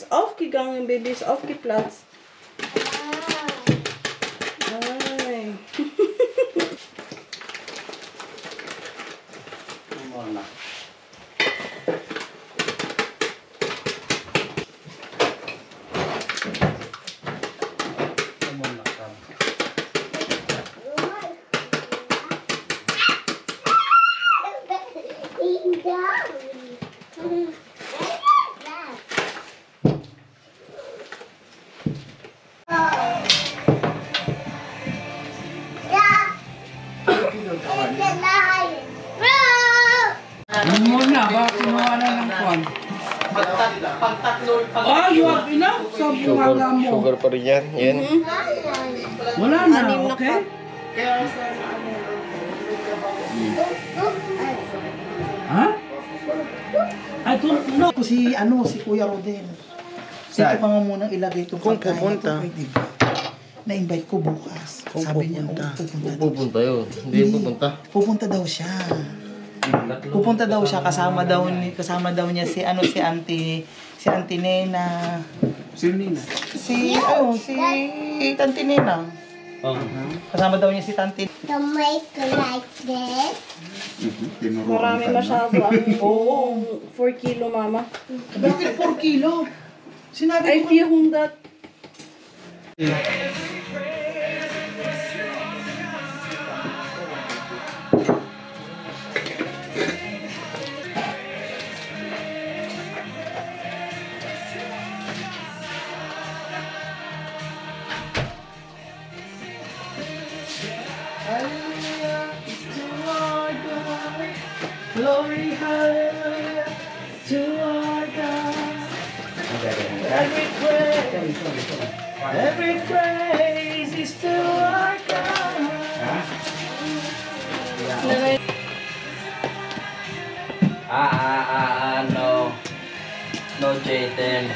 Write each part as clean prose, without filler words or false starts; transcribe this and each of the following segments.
Aufgegangen, Baby, ist aufgeplatzt. Nein. Muna ba kinuha na ng kwan? Oh, you have enough sa buhaga mo. Sugar pa rin yan. Yan. Wala na, okay? Ha? I don't know. Si Kuya Rodel. Dito pa nga munang ilagay itong Kung pagkain pupunta. na to, diba? Na-invite ko bukas. Kung Sabi niya, pupunta. pupunta. Pupunta yun. Hindi pupunta. Pupunta daw siya. Pupunta daw siya, kasama daw niya si Auntie Nena. Sino Nina? Si Tante Nena. Kasama daw niya si Tante. To make like this. Marami masyado ang Oo. 4 kilo, Mama. Bakit 4 kilo? Sinabi Ay, ko. 400. Glory, hallelujah, to our God. Every praise is to our God. No, Jayden.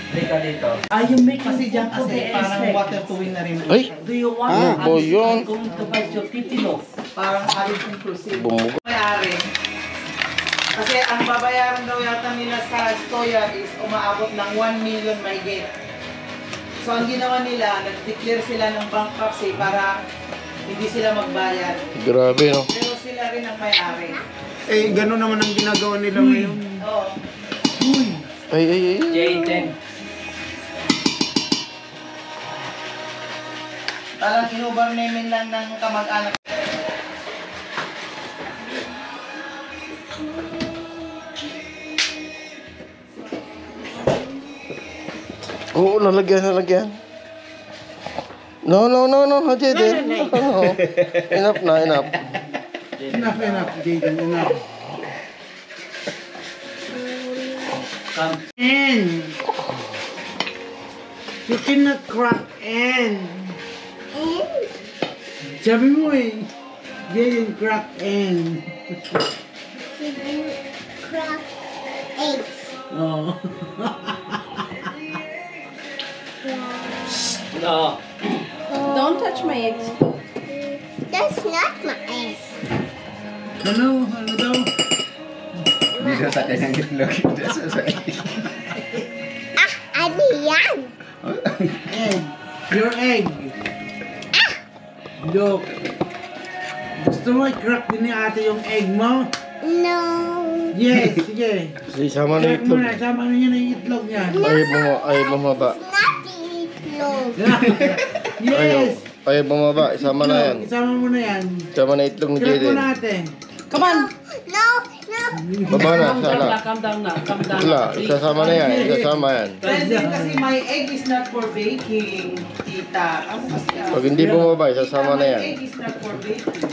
Hindi ka dito. Yung make kasi dyan kasi parang water tuwing na rin. Ay! Do you want Ah, boy yun. going to buy your kitino? Parang ayos inclusive. Bumugo. Mayari. Kasi ang babayaran daw yata nila sa Stoya is umaabot ng 1 million mahigit. So ang ginawa nila, nag-declare sila ng bankruptcy para hindi sila magbayad. Grabe, no? Pero sila rin ang may-ari. Eh, gano'n naman ang ginagawa nila ngayon. Oo. Ay. Jayden. Parang inubar namin lang ng kamag-anak. Oo, nalagyan. No, Jaden. No. Enough na. Enough, Jayden, enough. N. You cannot crack N. Sabi mo eh, Jayden crack N. Crack eggs. Oh. No. Don't touch my eggs. That's not my eggs. Ano daw? Ano yan? Egg. Your egg. Look. Gusto mo i-crack din ni ate yung egg mo? No. Yes, sige. Isama na Crack mo itlog. na, sama na niya ng itlog niya. Ay, bumaba. Not the itlog. Yes. Ay, bumaba. Isama na yan. Isama mo na yan. Isama na itlog ni Crack mo Jaden. na ate. Come on. No. Baba na, sana. Calm down na. Wala, isasama na yan. Pwede kasi my egg is not for baking, tita. Ano kasi yan? Pag hindi bumaba, isasama na My yan. egg is not for baking.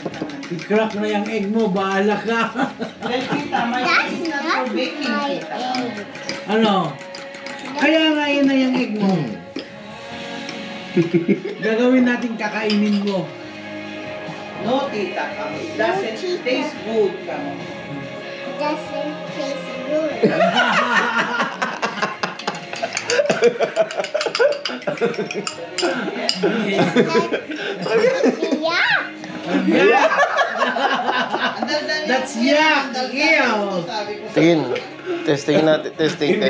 I-crack na yung egg mo, bahala ka. Well, tita, my egg is not for baking, My tita. egg. Ano? Kaya nga yun na yung egg mo. Gagawin natin kakainin mo. No, tita, kamo. It doesn't taste good, kamo. Doesn't taste good. Yeah. Yeah! Ang daldal niya. That's yak! Ang daldal Ew! ko, sabi ko. Tingin. Testing natin. Testing.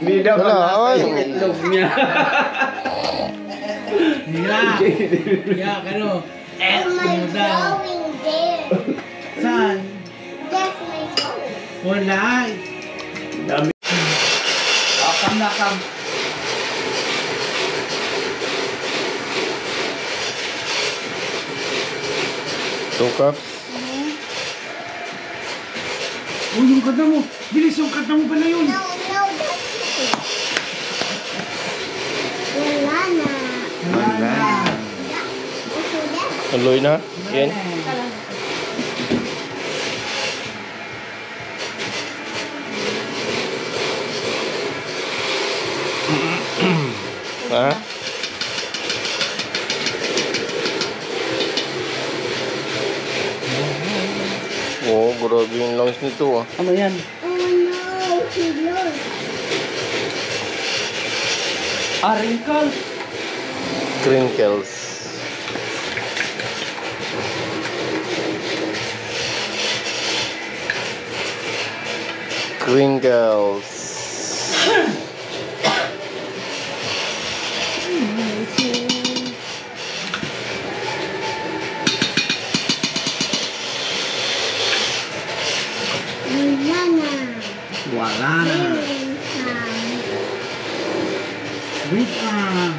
Hindi daw Wala, magkasa ay. yung itlog niya. Yeah! Yeah, ano? Oh my daw. going there. Saan? That's my going. Wala. Dami. Kam na, kam. Two cups. Oh, yung kata mo. Bilis, yung kata mo pala yun. No, that's it. Wala na. Wala. Yeah. Also that. Tuloy na. Yan. Ha? Oh, grabe yung lungs nito ah. Ano yan? Oh no, he lost. Wrinkle. Crinkles. Crinkles. Wala na. Wala na. Wait ah.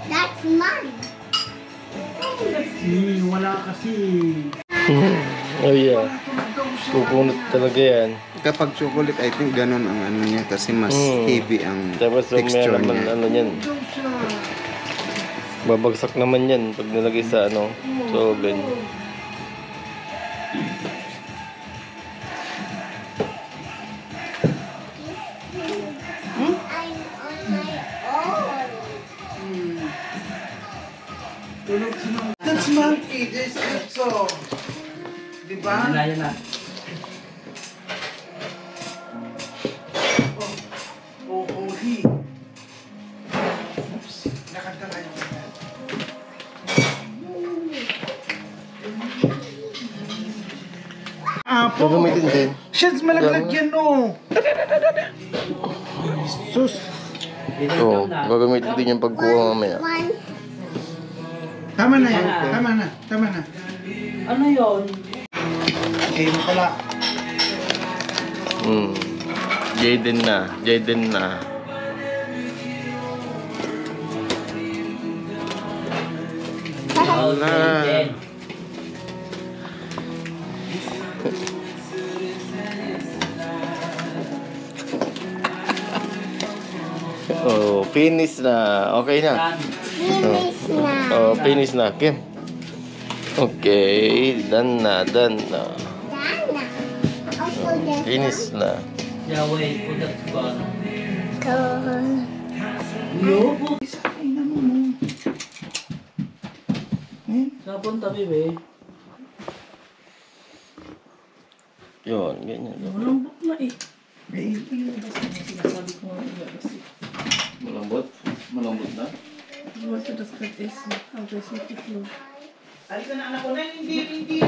That's mine. Wala kasi. Oh yeah. Pupunot talaga yan. Kapag chocolate, I think ganun ang ano niya kasi mas Mm. heavy ang Tapos may texture naman niya. ano yan. Babagsak naman yan pag nilagay sa ano, sa oven. I'm on my own. That's monkey. This is so. Diba? Yan na. Oh, holy. Oops. Nakanta kayo. Apo. Gagamitin din. Shit, malaglag yan oh. Sus. Oo, gagamitin din yung pagkuha mamaya. One. Tama na yan. Tama na. Tama na. Ano yun? Okay mo pala. Jaden na. Jaden na. Oh, Ah. Jaden. Oh, finish na. Okay na. Finish na. Oh, finish na. Kim. Okay, done na, done na. Dana. Also that. Finish na. Yeah, wait. Put that on. Saan punta, bebe? Yun, ganyan. Malambot na eh. Malambot? Malambot na? Wollte das gerade essen, aber das ist nicht geflogen. Halika na anak ko na, hindi.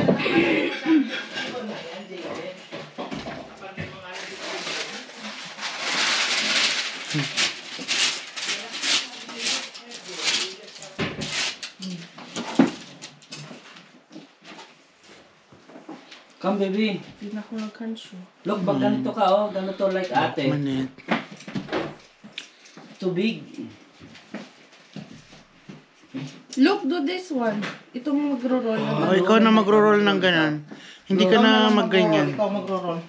Come, baby. Hindi na ako nagkansyo. Look, pag ganito ka, oh. Ganito like ate. Manit. Too big. Look, do this one. Itong magro-roll na. Oh, ikaw na magro-roll ng ganan. Hindi ka na magganyan. Ikaw magro-roll.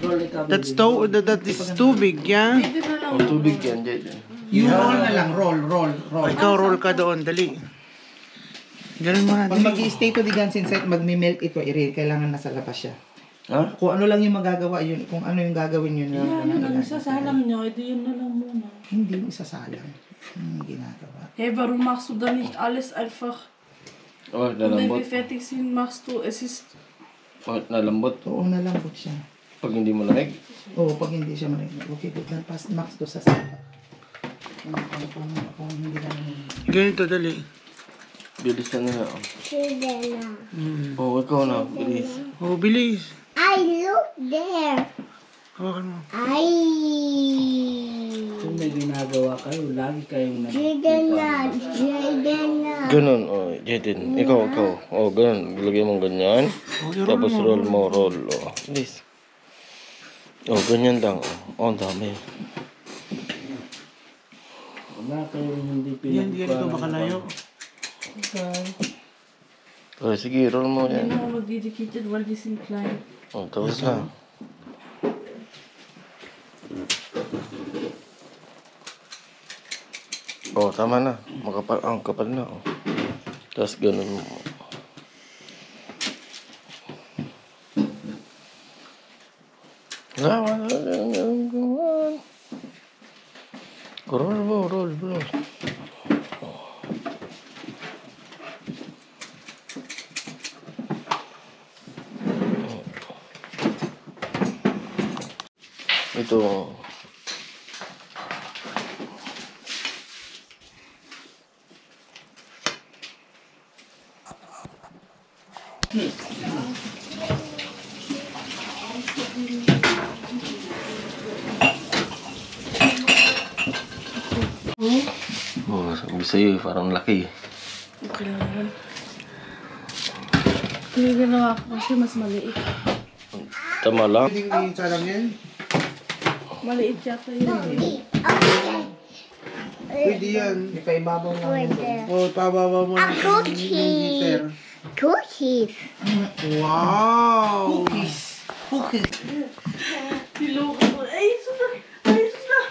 Roll ikaw, baby. That is tubig, yeah? Pwede na lang. Ang tubig yan, Jaden. You roll na lang, roll. Ikaw, roll ka doon, dali. Ganun mo na, Pag dali. mag-i-stay to the Gansin set, magmi-melt ito, kailangan nasa labas siya. Ha? Kung ano lang yung magagawa yun, kung ano yung gagawin yun. Yan, ang isasalang nyo, edi yun na lang muna. Hindi mo isasalang. Ginagawa. Hey, warum machst du da nicht alles einfach? Oh, Und wenn nalambot. wir fertig sind, machst du, es ist... Oh, nalambot. Oo, nalambot siya. Pag hindi mo lamig. Oo, pag hindi siya marinig. Okay, good lang. Max to sa sapa. Kung hindi lang. Ganito, dali. Bilis na na. Children na. Oh, ikaw na. Bilis. Oh, bilis. I look there. Hawakan mo. Kung may ginagawa kayo, lagi kayong Children na. Children na. Ganun, oh, Jaden. Ikaw. Oh, ganun. Lagay mo ganyan. Tapos roll mo, roll. Oh, bilis. Oh, ganyan lang. Oh, ang dami. Wala kayong hindi Yan, di ganito makalayo. Oh, sige, roll mo Die yan. haben wir dedicated, weil die sind klein. Oh, tapos na. Oh, tama na. Makapal, ang kapal na. Oh. Tapos ganun mo. Roll mo, roll. Ito. Oh, sabi sa'yo, parang laki. Okay lang naman. Kaya ginawa ko kasi mas maliit. Tama lang. Hindi salang yan. Maliit yata yun. Pwede yan. Ipaibabaw lang. Pwede. Oh, pababa mo ng Cookie. heater. Cookies. Wow! Cookies. Niloko ko. Ay, sunak! Ay, sunak!